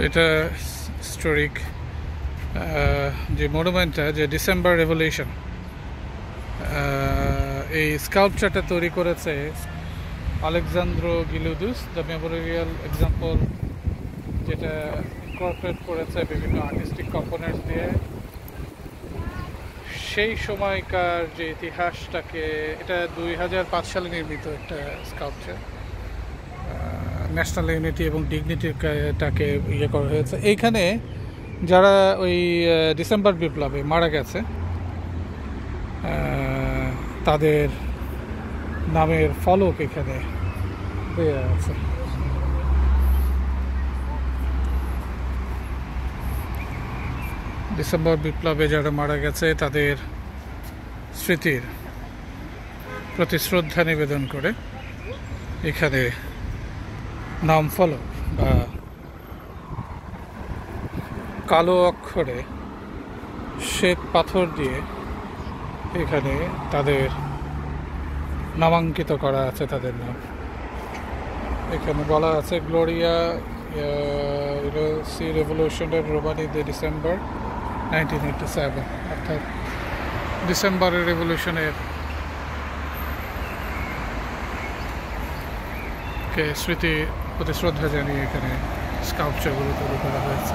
এটা হিস্টোরিক যে মনুমেন্টটা, যে ডিসেম্বর রেভলিউশন, এই স্কাল্পচারটা তৈরি করেছে আলেকজান্দ্রো গিলুদুস, দ্য মেমোরিয়াল এক্সাম্পল, যেটা ইনকর্পোরেট করেছে বিভিন্ন আর্টিস্টিক কম্পোনেন্টস দিয়ে সেই সময়কার যে ইতিহাসটাকে। এটা 2005 সালে নির্মিত একটা স্কাল্পচার। ন্যাশনাল ইউনিটি এবং ডিগনিটিটাকে ইয়ে করা হয়েছে। এইখানে যারা ওই ডিসেম্বর বিপ্লবে মারা গেছে তাদের নামের ফলক এখানে দেওয়া আছে। ডিসেম্বর বিপ্লবে যারা মারা গেছে তাদের স্মৃতির প্রতি শ্রদ্ধা নিবেদন করে এখানে নাম ফলক বা কালো অক্ষরে শ্বেত পাথর দিয়ে এখানে তাদের নামাঙ্কিত করা আছে, তাদের নাম। এখানে বলা আছে গ্লোরিয়া সি রেভলিউশনের রোমানি দে ডিসেম্বর 1987, অর্থাৎ ডিসেম্বরের রেভলিউশনের স্মৃতি প্রতি শ্রদ্ধা জানিয়ে এখানে স্কাল্পচারগুলো তৈরি করা হয়েছে।